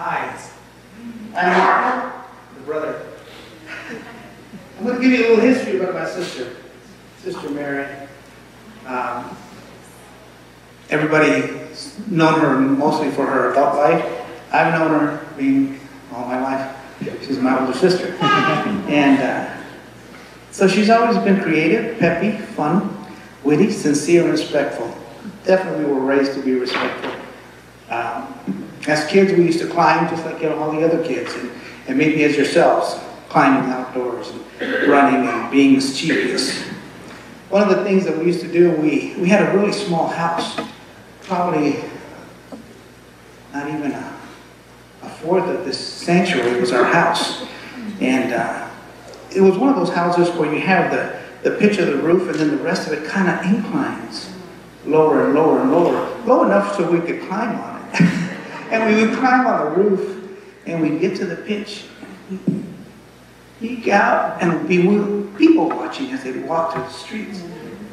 Hi. I'm Mark, the brother. I'm going to give you a little history about my sister, Sister Mary. Everybody's known her mostly for her adult life. I've known her being all my life. She's my older sister. And so she's always been creative, peppy, fun, witty, sincere, and respectful. Definitely we were raised to be respectful. As kids, we used to climb just like all the other kids, and maybe as yourselves, climbing outdoors, and running and being mischievous. One of the things that we used to do, we had a really small house, probably not even a fourth of this sanctuary was our house. And it was one of those houses where you have the pitch of the roof and then the rest of it kind of inclines lower and lower and lower, low enough so we could climb on it. And we would climb on the roof and we'd get to the pitch, peek out, and be people watching as they walk through the streets,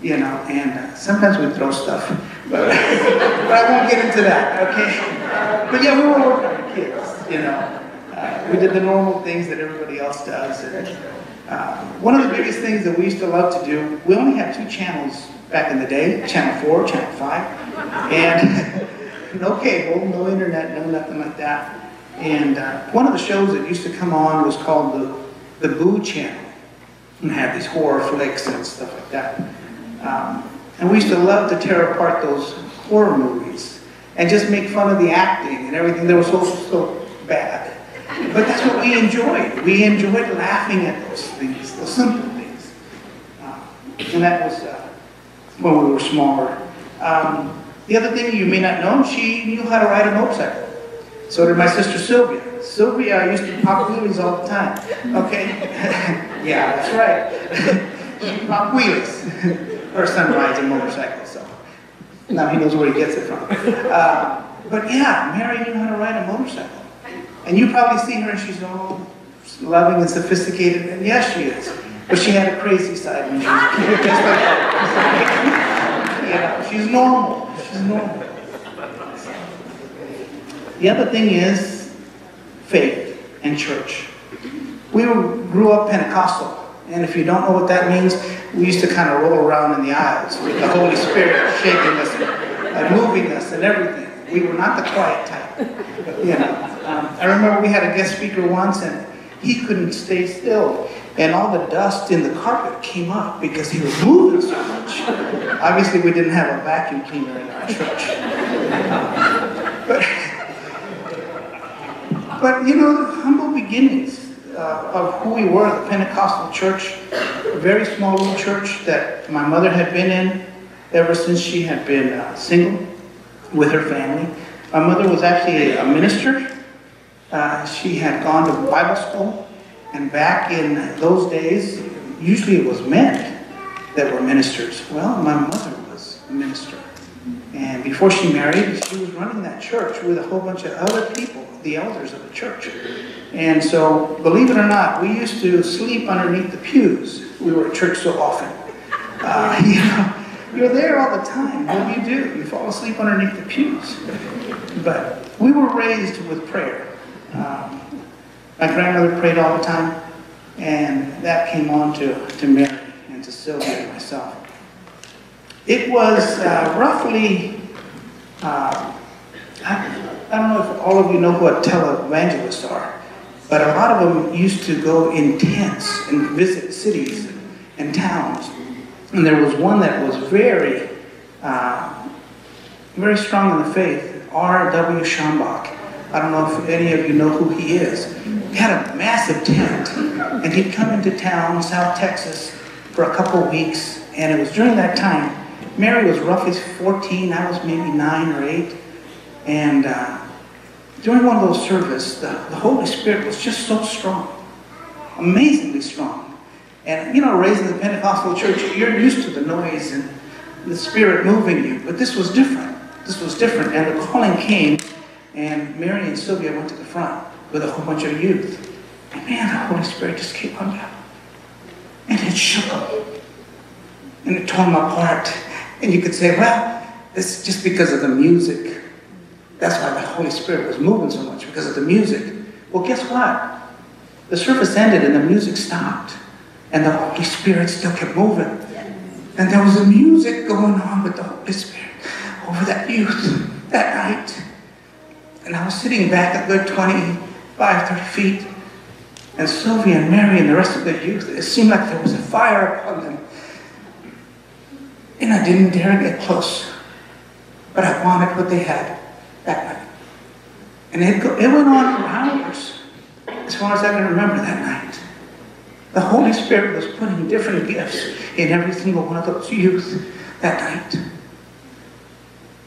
you know, and sometimes we'd throw stuff, but I won't get into that, okay? But yeah, we were working on kids, you know. We did the normal things that everybody else does. And, one of the biggest things that we used to love to do, we only had 2 channels back in the day, Channel 4, Channel 5, and no cable, no internet, no nothing like that. And one of the shows that used to come on was called the Boo Channel, and had these horror flicks and stuff like that. And we used to love to tear apart those horror movies and just make fun of the acting and everything that was so bad. But that's what we enjoyed. We enjoyed laughing at those things, those simple things. And that was when we were smaller. The other thing you may not know, she knew how to ride a motorcycle. So did my sister Sylvia. Sylvia used to pop wheelies all the time. Okay? Yeah, that's right. She pop wheelies. Her son rides a motorcycle, so now he knows where he gets it from. But yeah, Mary knew how to ride a motorcycle. And you probably see her and she's all loving and sophisticated, and yes, she is. But she had a crazy side when she was a kid. Just like that. You know, she's normal. She's normal. The other thing is faith and church. We grew up Pentecostal, and if you don't know what that means, we used to kind of roll around in the aisles with the Holy Spirit shaking us and moving us and everything. We were not the quiet type. You know, I remember we had a guest speaker once, and he couldn't stay still. And all the dust in the carpet came up because he was moving so much. Obviously, we didn't have a vacuum cleaner in our church. But you know, the humble beginnings of who we were, the Pentecostal church, a very small little church that my mother had been in ever since she had been single with her family. My mother was actually a minister. She had gone to Bible school. And back in those days, usually it was men that were ministers. Well, my mother was a minister. And before she married, she was running that church with a whole bunch of other people, the elders of the church. And so, believe it or not, we used to sleep underneath the pews. We were at church so often. You know, you're there all the time. What do? You fall asleep underneath the pews. But we were raised with prayer. My grandmother prayed all the time, and that came on to Mary and to Sylvia and myself. It was roughly, I don't know if all of you know what televangelists are, but a lot of them used to go in tents and visit cities and towns. And there was one that was very, very strong in the faith, R.W. Schambach. I don't know if any of you know who he is. He had a massive tent, and he'd come into town, South Texas, for a couple of weeks, and it was during that time. Mary was roughly 14, I was maybe 9 or 8, and during one of those services, the Holy Spirit was just so strong, amazingly strong. And you know, raised in the Pentecostal church, you're used to the noise and the Spirit moving you, but this was different. This was different, and the calling came. And Mary and Sylvia went to the front with a whole bunch of youth. And man, the Holy Spirit just came on down. And it shook them. And it tore them apart. And you could say, well, it's just because of the music. That's why the Holy Spirit was moving so much, because of the music. Well, guess what? The service ended and the music stopped. And the Holy Spirit still kept moving. And there was a music going on with the Holy Spirit over that youth that night. And I was sitting back a good 25, 30 feet. And Sylvia and Mary and the rest of the youth, it seemed like there was a fire upon them. And I didn't dare get close. But I wanted what they had that night. And it went on for hours, as far as I can remember that night. The Holy Spirit was putting different gifts in every single one of those youth that night.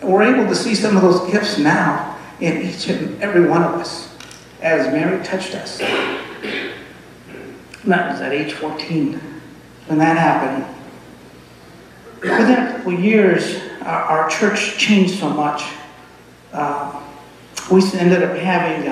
And we're able to see some of those gifts now in each and every one of us, as Mary touched us. And that was at age 14 when that happened. Within a couple of years, our church changed so much. We ended up having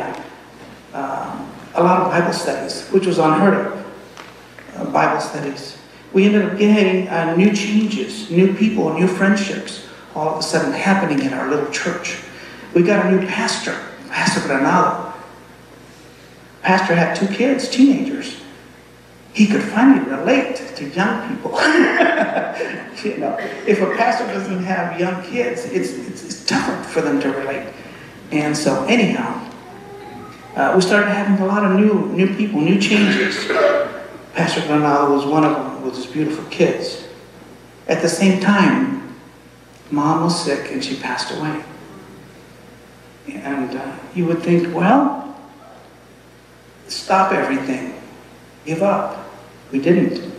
a lot of Bible studies, which was unheard of. Bible studies. We ended up getting new changes, new people, new friendships, all of a sudden happening in our little church. We got a new pastor, Pastor Granado. Pastor had 2 kids, teenagers. He could finally relate to young people. You know, if a pastor doesn't have young kids, it's tougher for them to relate. And so anyhow, we started having a lot of new people, new changes. Pastor Granado was one of them with his beautiful kids. At the same time, Mom was sick and she passed away. And you would think, well, stop everything. Give up. We didn't.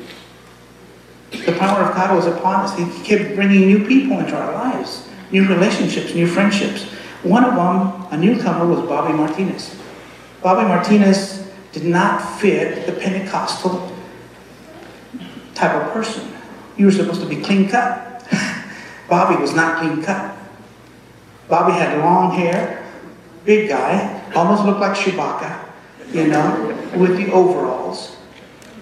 The power of God was upon us. He kept bringing new people into our lives, new relationships, new friendships. One of them, a newcomer, was Bobby Martinez. Bobby Martinez did not fit the Pentecostal type of person. You were supposed to be clean cut. Bobby was not clean cut. Bobby had long hair, big guy, almost looked like Chewbacca, you know, with the overalls.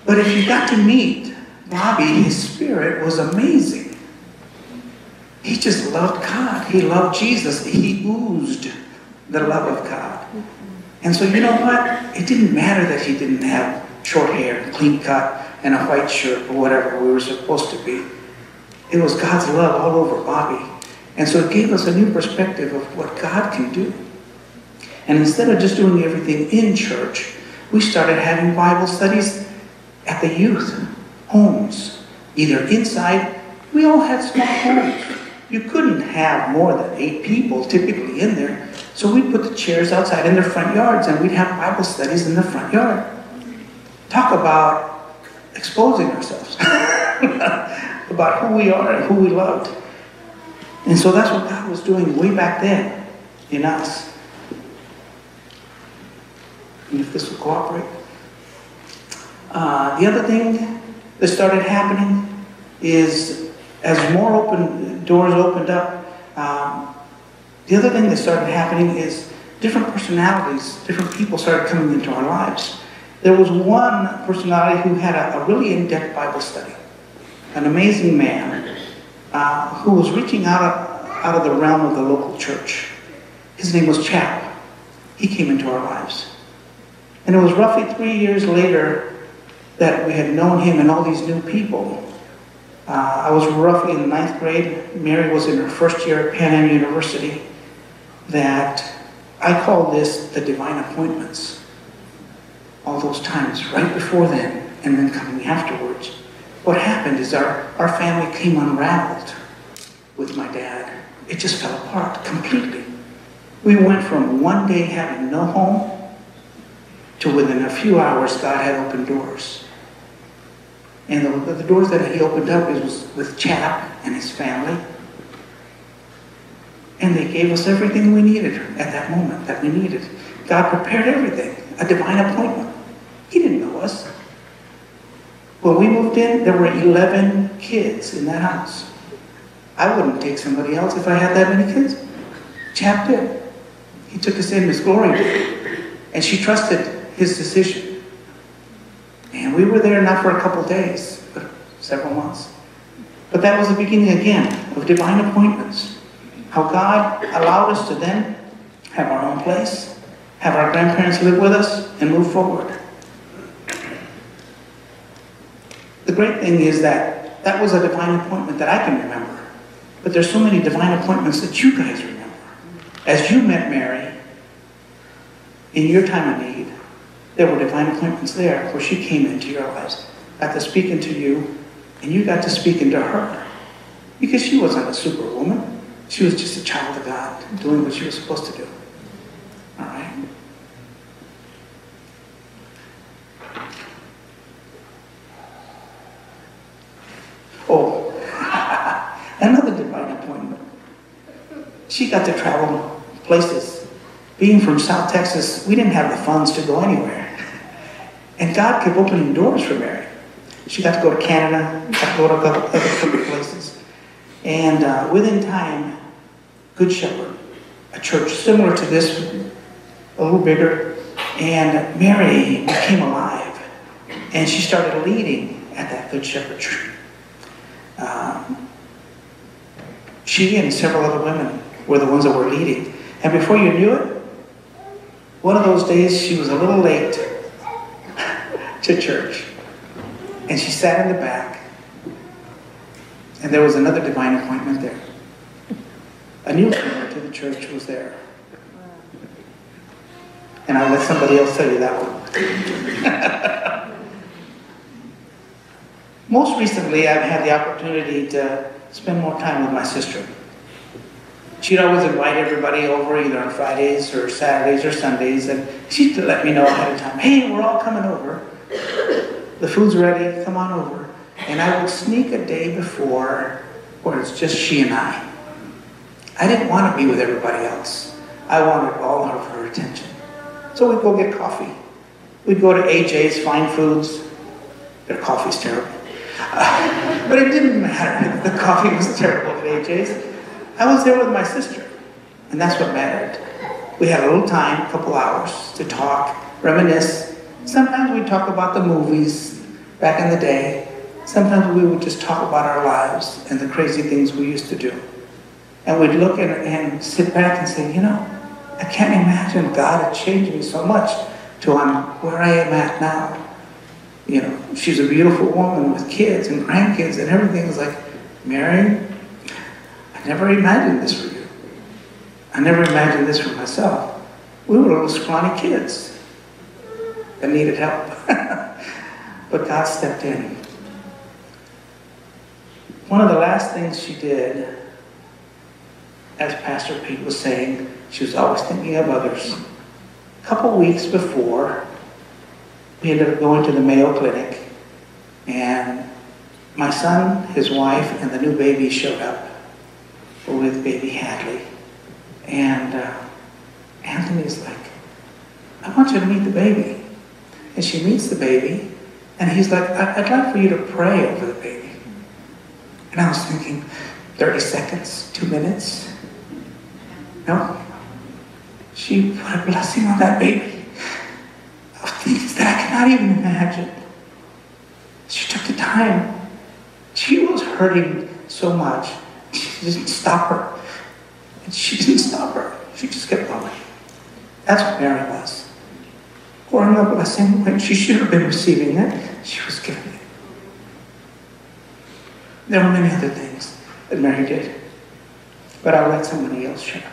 But if you got to meet Bobby, his spirit was amazing. He just loved God. He loved Jesus. He oozed the love of God. And so you know what? It didn't matter that he didn't have short hair, clean cut, and a white shirt or whatever we were supposed to be. It was God's love all over Bobby. And so it gave us a new perspective of what God can do. And instead of just doing everything in church, we started having Bible studies at the youth homes, either inside. We all had small homes. You couldn't have more than 8 people typically in there. So we'd put the chairs outside in their front yards and we'd have Bible studies in the front yard. Talk about exposing ourselves. About who we are and who we loved. And so that's what God was doing way back then in us. And if this will cooperate. The other thing that started happening is as more doors opened up, the other thing that started happening is different personalities, different people started coming into our lives. There was one personality who had a really in-depth Bible study. An amazing man who was reaching out of the realm of the local church. His name was Chap. He came into our lives. And it was roughly 3 years later that we had known him and all these new people. I was roughly in the 9th grade. Mary was in her first year at Pan Am University. That I call this the divine appointments. All those times, right before then, and then coming afterwards. What happened is our family came unraveled with my dad. It just fell apart completely. We went from one day having no home to within a few hours God had opened doors. And the doors that he opened up was with Chap and his family. And they gave us everything we needed at that moment that we needed. God prepared everything, a divine appointment. He didn't know us. When we moved in, there were 11 kids in that house. I wouldn't take somebody else if I had that many kids. Chap did. He took us in, Miss Glory did. And she trusted his decision. And we were there not for a couple days, but several months. But that was the beginning again of divine appointments. How God allowed us to then have our own place, have our grandparents live with us, and move forward. The great thing is that that was a divine appointment that I can remember. But there's so many divine appointments that you guys remember. As you met Mary, in your time of need, there were divine appointments there where she came into your lives, got to speak into you, and you got to speak into her. Because she wasn't a superwoman. She was just a child of God, doing what she was supposed to do. All right? Oh, another divine appointment. She got to travel places. Being from South Texas, we didn't have the funds to go anywhere. And God kept opening doors for Mary. She got to go to Canada, got to go to other couple places. And within time, Good Shepherd, a church similar to this, a little bigger, and Mary became alive. And she started leading at that Good Shepherd church. She and several other women were the ones that were leading. And before you knew it, one of those days she was a little late to church. And she sat in the back. And there was another divine appointment there. A newcomer to the church was there. And I'll let somebody else tell you that one. Most recently, I've had the opportunity to spend more time with my sister. She'd always invite everybody over either on Fridays or Saturdays or Sundays, and she'd let me know ahead of time, hey, we're all coming over. The food's ready, come on over. And I would sneak a day before where it's just she and I. I didn't want to be with everybody else. I wanted all of her attention. So we'd go get coffee. We'd go to AJ's Fine Foods. Their coffee's terrible. But it didn't matter if the coffee was terrible at AJ's. I was there with my sister, and that's what mattered. We had a little time, a couple hours, to talk, reminisce. Sometimes we'd talk about the movies back in the day. Sometimes we would just talk about our lives and the crazy things we used to do. And we'd look and sit back and say, you know, I can't imagine God had changed me so much to where I am at now. You know, she's a beautiful woman with kids and grandkids and everything. Is like, Mary, I never imagined this for you. I never imagined this for myself. We were little scrawny kids that needed help. But God stepped in. One of the last things she did, as Pastor Pete was saying, she was always thinking of others. A couple weeks before, we ended up going to the Mayo Clinic, and my son, his wife, and the new baby showed up with baby Hadley. And Anthony's like, I want you to meet the baby. And she meets the baby, and he's like, I'd like for you to pray over the baby. And I was thinking, 30 seconds, 2 minutes. No. She put a blessing on that baby of things that I cannot even imagine. She took the time. She was hurting so much. She didn't stop her. And she didn't stop her. She just kept going. That's what Mary was. Pouring a blessing when she should have been receiving it, she was giving it. There were many other things that Mary did, but I'll let somebody else share.